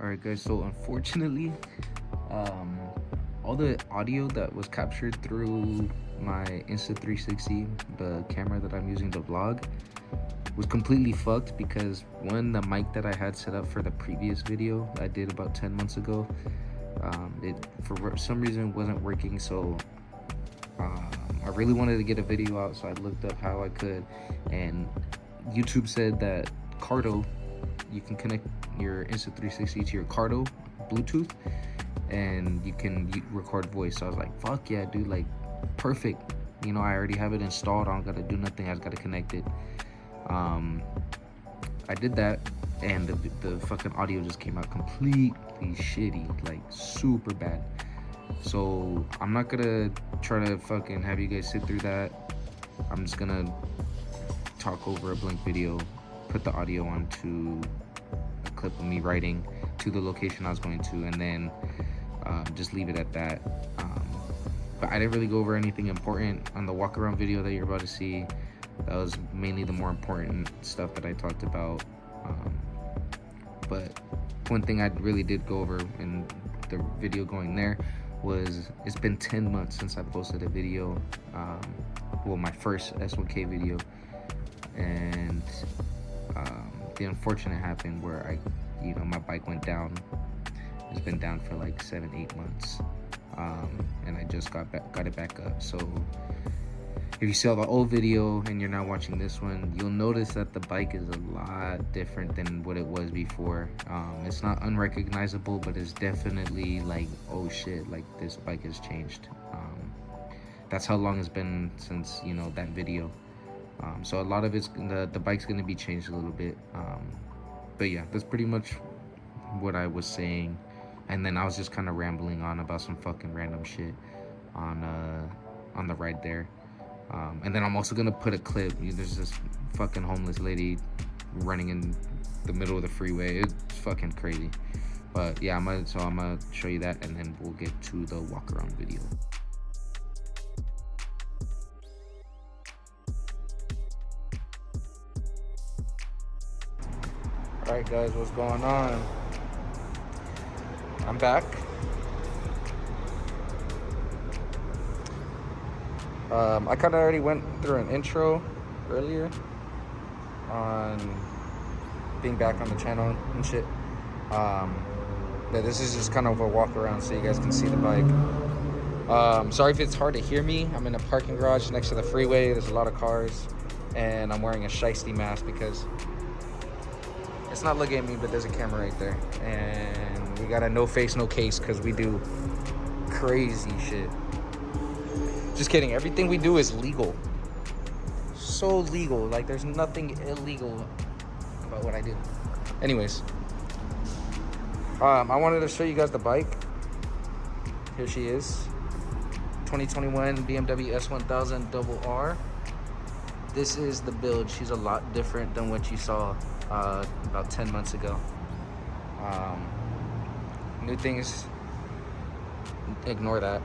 Alright guys, so unfortunately, all the audio that was captured through my Insta360, the camera that I'm using to vlog, was completely fucked because one, the mic that I had set up for the previous video I did about 10 months ago, it for some reason wasn't working. So I really wanted to get a video out, so I looked up how I could, and YouTube said that Cardo, you can connect your Insta360 to your Cardo Bluetooth and you can record voice. So I was like, fuck yeah, dude, like perfect. You know, I already have it installed. I don't gotta do nothing. I just gotta connect it. I did that, and the fucking audio just came out completely shitty, like super bad. So I'm not gonna try to fucking have you guys sit through that. I'm just gonna talk over a blank video, put the audio onto a clip of me riding to the location I was going to, and then just leave it at that. But I didn't really go over anything important on the walk around video that you're about to see. That was mainly the more important stuff that I talked about. But one thing I really did go over in the video going there was, it's been 10 months since I posted a video, well, my first S1K video, and the unfortunate happened where my bike went down. It's been down for like 7-8 months, and I just got it back up. So if you saw the old video and you're now watching this one, you'll notice that the bike is a lot different than what it was before. It's not unrecognizable, but it's definitely like, oh shit, like this bike has changed. That's how long it's been since, that video. So a lot of it's, the bike's gonna be changed a little bit. But yeah, that's pretty much what I was saying. And then I was just kind of rambling on about some fucking random shit on the ride there. And then I'm also gonna put a clip. There's this fucking homeless lady running in the middle of the freeway. It's fucking crazy. But yeah, I'm gonna show you that, and then we'll get to the walk around video. All right, guys, what's going on? I'm back. I kind of already went through an intro earlier on being back on the channel and shit. But this is just kind of a walk around so you guys can see the bike. Sorry if it's hard to hear me. I'm in a parking garage next to the freeway. There's a lot of cars, and I'm wearing a shiesty mask because it's not looking at me, but there's a camera right there. And we got a no face, no case because we do crazy shit. Just kidding. Everything we do is legal. So legal. Like, there's nothing illegal about what I do. Anyways, I wanted to show you guys the bike. Here she is. 2021 BMW S1000 Double R. This is the build. She's a lot different than what you saw about 10 months ago. New things, ignore that,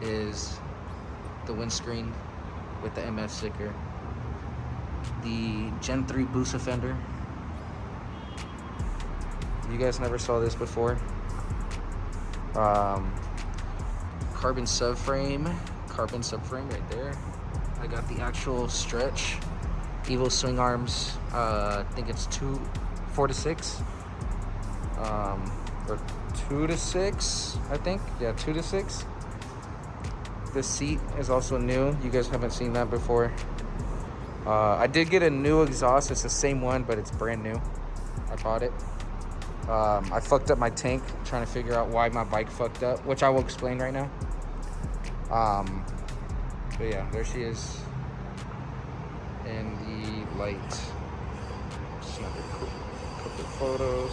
is the windscreen with the MF sticker, the Gen 3 boost offender. You guys never saw this before. Carbon subframe right there. I got the actual stretch Evo swing arms. I think it's 4 to 6, or 2 to 6, I think. Yeah, 2 to 6. This seat is also new. You guys haven't seen that before. I did get a new exhaust. It's the same one, but it's brand new. I bought it. I fucked up my tank trying to figure out why my bike fucked up, which I will explain right now. But yeah, there she is in the light. Snap a couple photos.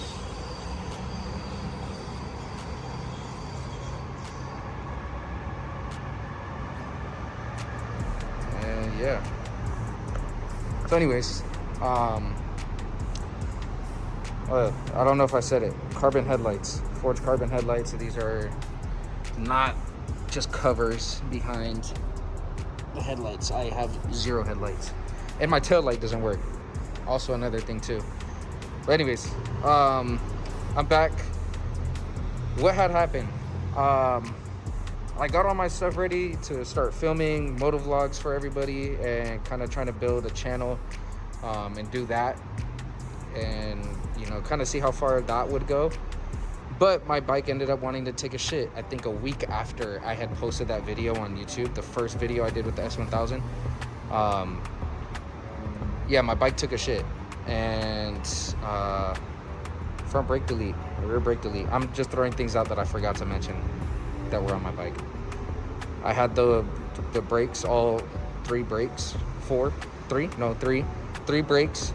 And yeah. So anyways, I don't know if I said it. Carbon headlights. forged carbon headlights. So these are not just covers behind the headlights. I have 0 headlights, and my tail light doesn't work. Also another thing too. But anyways, I'm back. What had happened? I got all my stuff ready to start filming motovlogs for everybody and kind of trying to build a channel and do that, and you know, kind of see how far that would go. But my bike ended up wanting to take a shit. I think a week after I had posted that video on YouTube, the first video I did with the S1000. Yeah, my bike took a shit, and front brake delete, rear brake delete. I'm just throwing things out that I forgot to mention that were on my bike. I had the brakes, all 3 brakes, 3 brakes.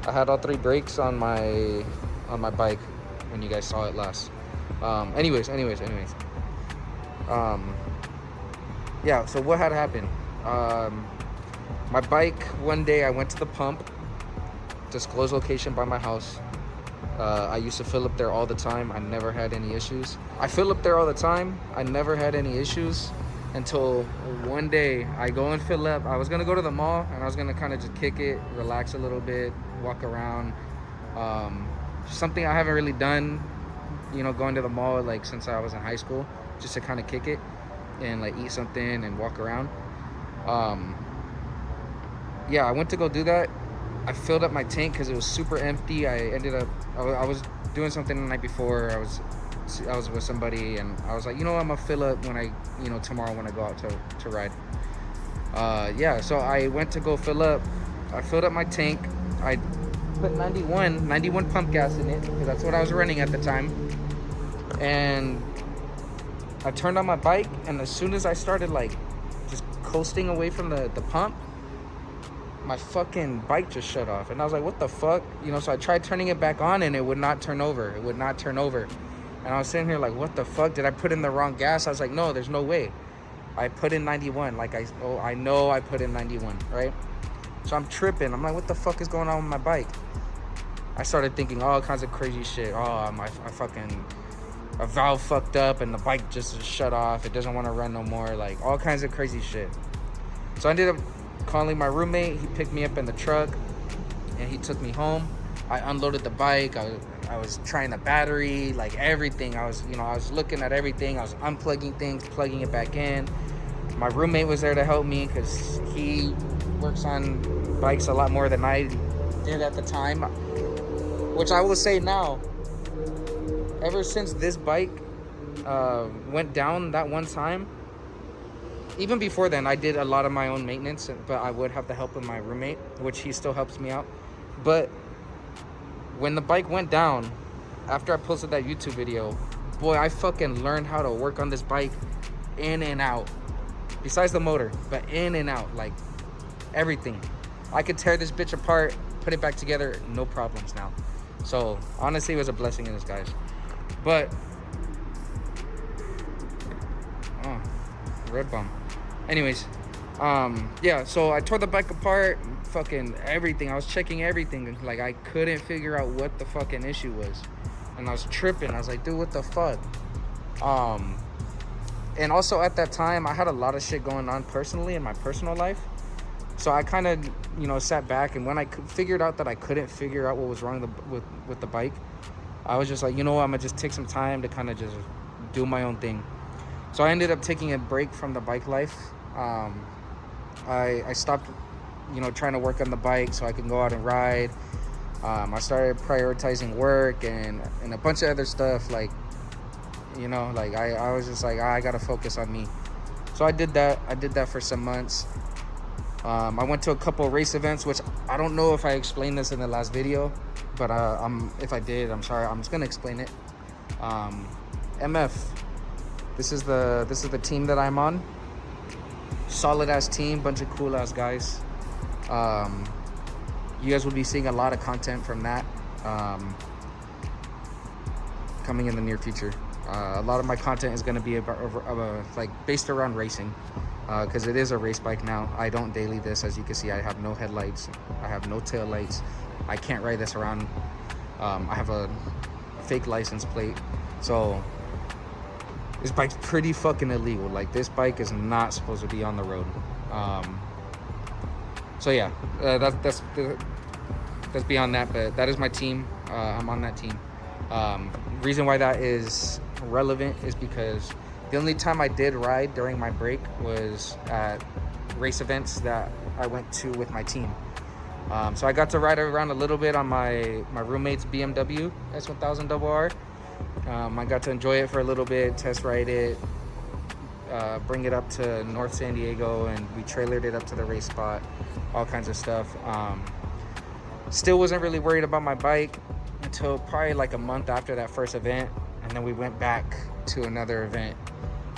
I had all 3 brakes on my bike when you guys saw it last. Anyways. Yeah, so what had happened? My bike, one day I went to the pump, disclosed location by my house. I used to fill up there all the time. I never had any issues. I fill up there all the time. I never had any issues until one day I go and fill up. I was gonna go to the mall and I was gonna kind of just kick it, relax a little bit, walk around. Something I haven't really done, you know, going to the mall like since I was in high school, just to kind of kick it and like eat something and walk around. Yeah, I went to go do that. I filled up my tank because it was super empty. I was doing something the night before. I was with somebody, and I was like, you know what, I'm gonna fill up when tomorrow when I go out to ride. Yeah, so I went to go fill up. I filled up my tank. I put 91 pump gas in it because that's what I was running at the time. And I turned on my bike, and as soon as I started like just coasting away from the pump, my fucking bike just shut off. And I was like, what the fuck? You know, so I tried turning it back on and it would not turn over. And I was sitting here like, what the fuck? Did I put in the wrong gas? I was like, no, there's no way. I put in 91. Like, I know I put in 91, right? So I'm tripping. I'm like, what the fuck is going on with my bike? I started thinking all kinds of crazy shit. A valve fucked up and the bike just shut off. It doesn't want to run no more. Like, all kinds of crazy shit. So I ended up calling my roommate. He picked me up in the truck and he took me home. I unloaded the bike. I was trying the battery, like everything. I was looking at everything. I was unplugging things, plugging it back in. My roommate was there to help me because he works on bikes a lot more than I did at the time. Which I will say now, ever since this bike went down that one time, even before then, I did a lot of my own maintenance, but I would have the help of my roommate, which he still helps me out. But when the bike went down, after I posted that YouTube video, boy, I fucking learned how to work on this bike in and out. Besides the motor, but in and out, like everything. I could tear this bitch apart, put it back together, no problems now. So honestly, it was a blessing in disguise. But red bum. Anyways, yeah, so I tore the bike apart, fucking everything. I was checking everything. Like, I couldn't figure out what the fucking issue was. And I was tripping. I was like, dude, what the fuck? And also at that time, I had a lot of shit going on personally in my personal life. So I kind of, sat back. And when I figured out that I couldn't figure out what was wrong with the bike, I was just like, you know what? I'm going to just take some time to kind of just do my own thing. So I ended up taking a break from the bike life. I stopped, trying to work on the bike so I can go out and ride. I started prioritizing work and a bunch of other stuff. I was just like, I gotta focus on me. So I did that for some months. I went to a couple race events, which I don't know if I explained this in the last video, but if I did, I'm sorry. I'm just gonna explain it. MF. This is the team that I'm on. Solid ass team, bunch of cool ass guys. You guys will be seeing a lot of content from that coming in the near future. A lot of my content is going to be based around racing, because it is a race bike now. I don't daily this. As you can see, I have no headlights. I have no tail lights. I can't ride this around. I have a fake license plate. So this bike's pretty fucking illegal. Like, this bike is not supposed to be on the road. So yeah, that's beyond that. But that is my team. I'm on that team. Reason why that is relevant is because the only time I did ride during my break was at race events that I went to with my team. So I got to ride around a little bit on my roommate's BMW S1000RR. I got to enjoy it for a little bit, test ride it, bring it up to North San Diego, and we trailered it up to the race spot, all kinds of stuff. Still wasn't really worried about my bike until probably like a month after that first event, and then we went back to another event,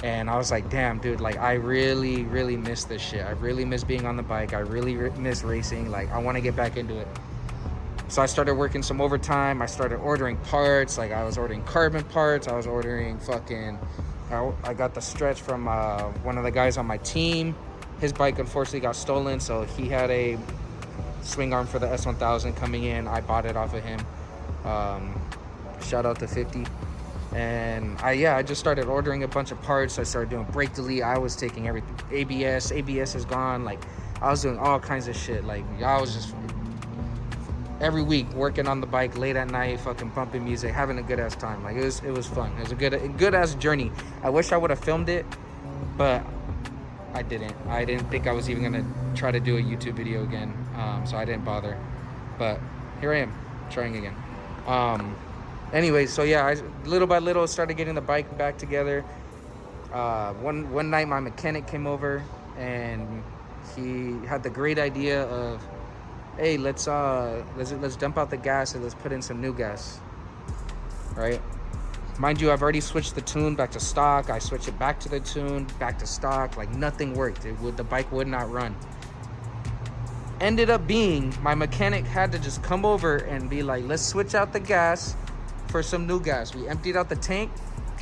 and I was like, damn, dude, like, I really miss this shit. I really miss being on the bike. I really miss racing. Like, I want to get back into it. So I started working some overtime. I started ordering parts. Like, I was ordering carbon parts. I was ordering I got the stretch from one of the guys on my team. His bike unfortunately got stolen, so he had a swing arm for the S1000 coming in. I bought it off of him. Shout out to 50. And I just started ordering a bunch of parts. I started doing brake delete. I was taking everything. ABS is gone. Like, I was doing all kinds of shit. Like, I was just every week working on the bike late at night, fucking bumping music, having a good ass time. Like, it was fun. It was a good ass journey. I wish I would have filmed it, but I didn't. I didn't think I was even gonna try to do a YouTube video again, so I didn't bother. But here I am, trying again. Anyway, so yeah, I little by little started getting the bike back together. One night my mechanic came over and he had the great idea of, hey, let's dump out the gas and let's put in some new gas, right? Mind you, I've already switched the tune back to stock. I switched it back to the tune, back to stock. Like, nothing worked. The bike would not run. Ended up being, my mechanic had to just come over and be like, let's switch out the gas for some new gas. We emptied out the tank.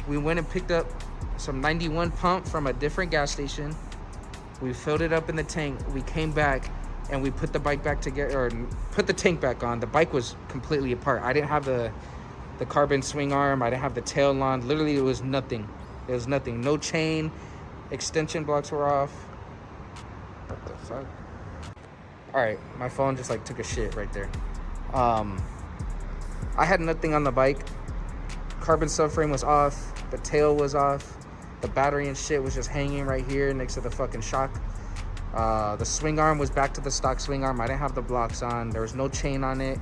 We went and picked up some 91 pump from a different gas station. We filled it up in the tank. We came back and we put the bike back together, or put the tank back on. The bike was completely apart. I didn't have the carbon swing arm. I didn't have the tail on. Literally, it was nothing. It was nothing. No chain. Extension blocks were off. What the fuck? All right, my phone just like took a shit right there. I had nothing on the bike. Carbon subframe was off. The tail was off. The battery and shit was just hanging right here next to the fucking shock. The swing arm was back to the stock swing arm. I didn't have the blocks on. There was no chain on it.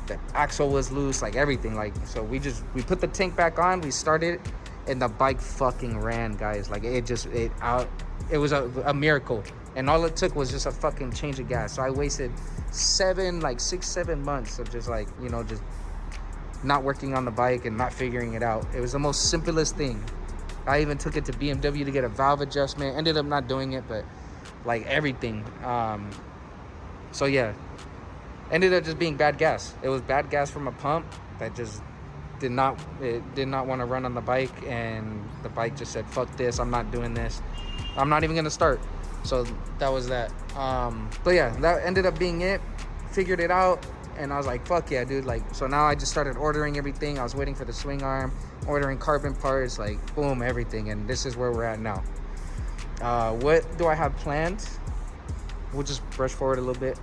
The axle was loose, like everything. Like, so we put the tank back on. We started, and the bike fucking ran, guys. Like, it was a miracle. And all it took was just a fucking change of gas. So I wasted 6, 7 months of just, like, you know, just not working on the bike and not figuring it out. It was the most simplest thing. I even took it to BMW to get a valve adjustment. Ended up not doing it, but like everything. So yeah, ended up just being bad gas. It was bad gas from a pump that just did not want to run on the bike, and the bike just said, fuck this, I'm not doing this. I'm not even gonna start. So that was that. But yeah, that ended up being it. Figured it out, and I was like, fuck yeah, dude. Like, so now I just started ordering everything. I was waiting for the swing arm, ordering carbon parts, like, boom, everything. And this is where we're at now. What do I have planned? We'll just brush forward a little bit.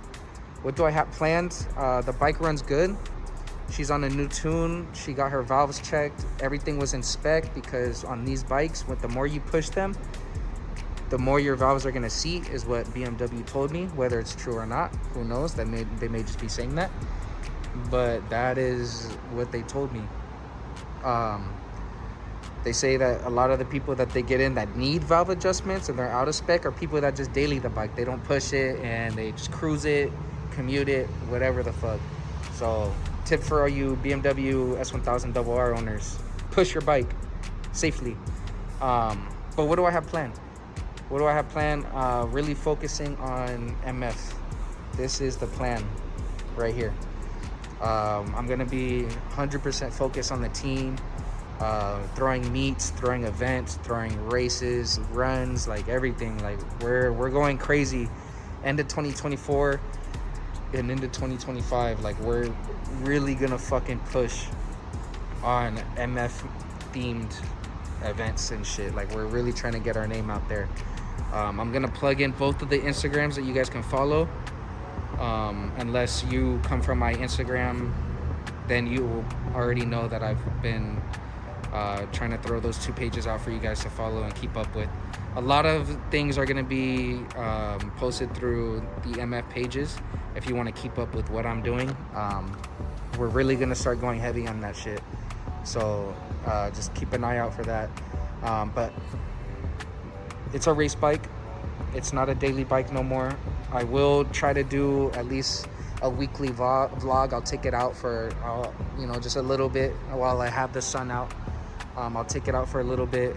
What do I have planned? The bike runs good. She's on a new tune. She got her valves checked. Everything was in spec, because on these bikes, the more you push them, the more your valves are gonna seat, is what BMW told me. Whether it's true or not, who knows? They may just be saying that, but that is what they told me. They say that a lot of the people that they get in that need valve adjustments and they're out of spec are people that just daily the bike. They don't push it and they just cruise it, commute it, whatever the fuck. So tip for all you BMW S1000RR owners: push your bike safely. But what do I have planned? Really focusing on MF. This is the plan right here. I'm gonna be 100% focused on the team, throwing meets, throwing events, throwing races, runs, like everything. Like, we're going crazy. End of 2024 and into 2025. Like, we're really gonna fucking push on MF themed events and shit. Like, we're really trying to get our name out there. I'm gonna plug in both of the Instagrams that you guys can follow. Unless you come from my Instagram, then you will already know that I've been trying to throw those 2 pages out for you guys to follow and keep up with. A lot of things are going to be posted through the MF pages if you want to keep up with what I'm doing. We're really going to start going heavy on that shit, so just keep an eye out for that. But it's a race bike. It's not a daily bike no more. I will try to do at least a weekly vlog. I'll take it out for you know, just a little bit while I have the sun out. I'll take it out for a little bit,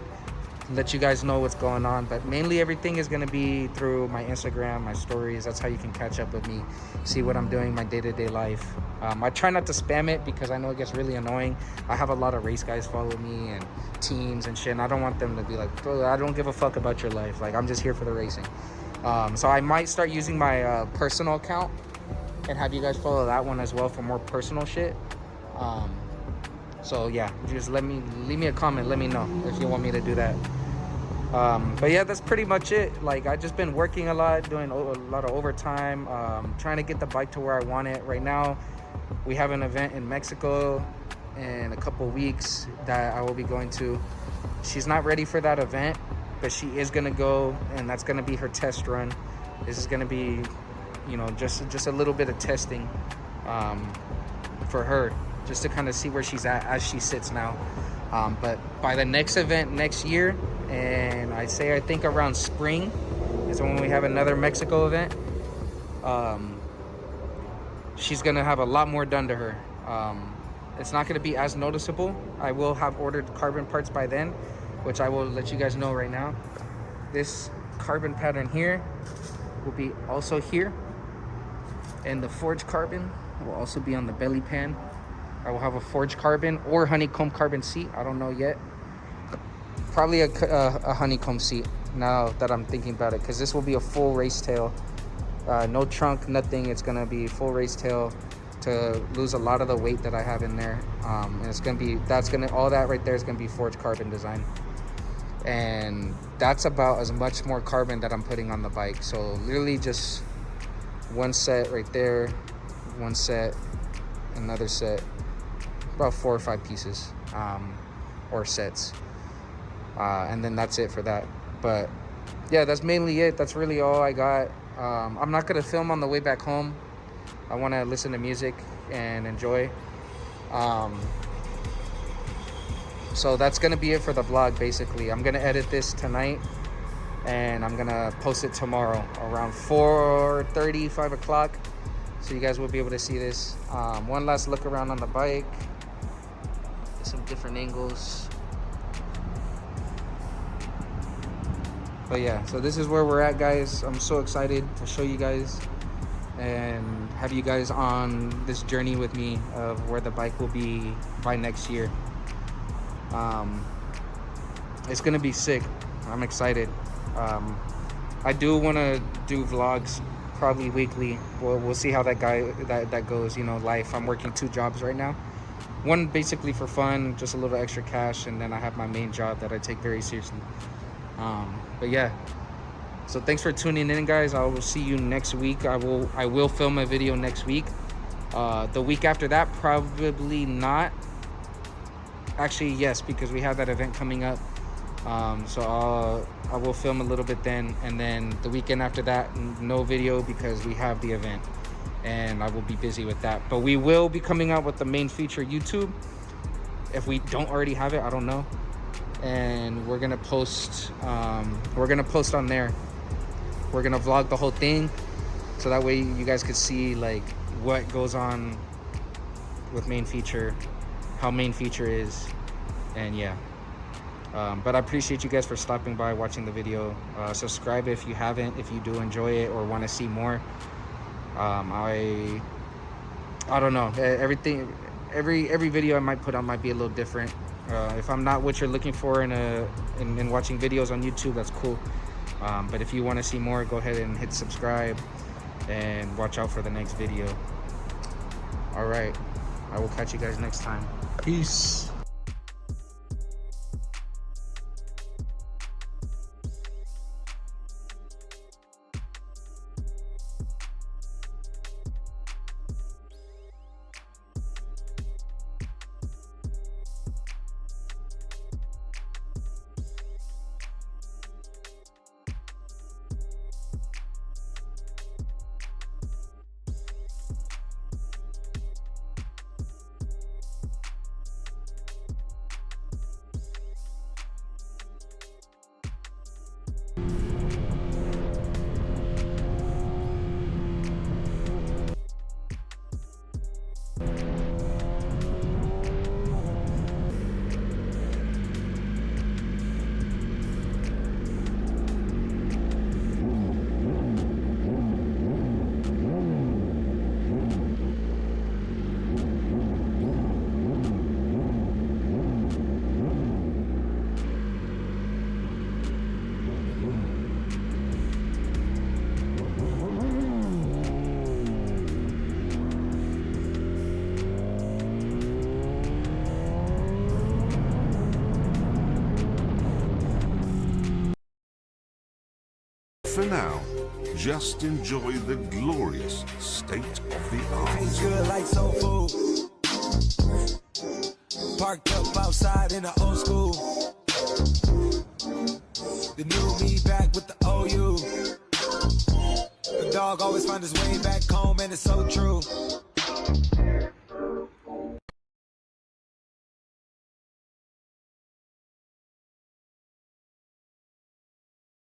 let you guys know what's going on, but mainly everything is going to be through my Instagram, my stories. That's how you can catch up with me, see what I'm doing, my day-to-day life. I try not to spam it because I know it gets really annoying. I have a lot of race guys follow me and teams and shit, and I don't want them to be like, bro, I don't give a fuck about your life. Like, I'm just here for the racing. So I might start using my personal account and have you guys follow that one as well for more personal shit. So yeah, just leave me a comment, let me know if you want me to do that. But yeah, that's pretty much it. Like, I just been working a lot, doing a lot of overtime, trying to get the bike to where I want it. Right now we have an event in Mexico in a couple weeks that I will be going to. She's not ready for that event, but she is gonna go, and that's gonna be her test run. This is gonna be, you know, just a little bit of testing for her, just to kind of see where she's at as she sits now. But by the next event next year, and I think around spring is when we have another Mexico event, she's gonna have a lot more done to her. It's not gonna be as noticeable. I will have ordered carbon parts by then, which I will let you guys know right now. This carbon pattern here will be also here, and the forged carbon will also be on the belly pan. I will have a forged carbon or honeycomb carbon seat. I don't know yet. Probably a honeycomb seat now that I'm thinking about it, because this will be a full race tail. No trunk, nothing. It's gonna be full race tail to lose a lot of the weight that I have in there. And it's gonna be, all that right there is gonna be forged carbon design. And that's about as much more carbon that I'm putting on the bike. So literally just one set right there, one set, another set, about 4 or 5 pieces or sets, and then that's it for that. But yeah, that's mainly it. That's really all I got. I'm not gonna film on the way back home. I want to listen to music and enjoy. So that's gonna be it for the vlog. Basically, I'm gonna edit this tonight and I'm gonna post it tomorrow around 4:30, 5 o'clock, so you guys will be able to see this. One last look around on the bike, some different angles. But yeah, so this is where we're at, guys. I'm so excited to show you guys and have you guys on this journey with me of where the bike will be by next year. It's gonna be sick. I'm excited. I do want to do vlogs probably weekly. We'll see how that goes. You know, life. I'm working 2 jobs right now. One basically for fun, just a little extra cash, and then I have my main job that I take very seriously. But yeah, so thanks for tuning in, guys. I will see you next week. I will film a video next week. The week after that, probably not. Actually, yes, because we have that event coming up. So I will film a little bit then, and then the weekend after that, no video because we have the event, and I will be busy with that. But we will be coming out with the main feature YouTube. If we don't already have it, I don't know. And we're gonna post. We're gonna post on there. We're gonna vlog the whole thing, so that way you guys could see like what goes on with main feature, how main feature is, and yeah. But I appreciate you guys for stopping by, watching the video. Subscribe if you haven't, if you do enjoy it or want to see more. I don't know, every video I might put out might be a little different. If I'm not what you're looking for in watching videos on YouTube, that's cool. But if you want to see more, go ahead and hit subscribe and watch out for the next video. All right, I will catch you guys next time. Peace. now, just enjoy the glorious state of the art. Tastes good like soul food. Parked up outside in the old school. The new me back with the OU. The dog always find his way back home, and it's so true.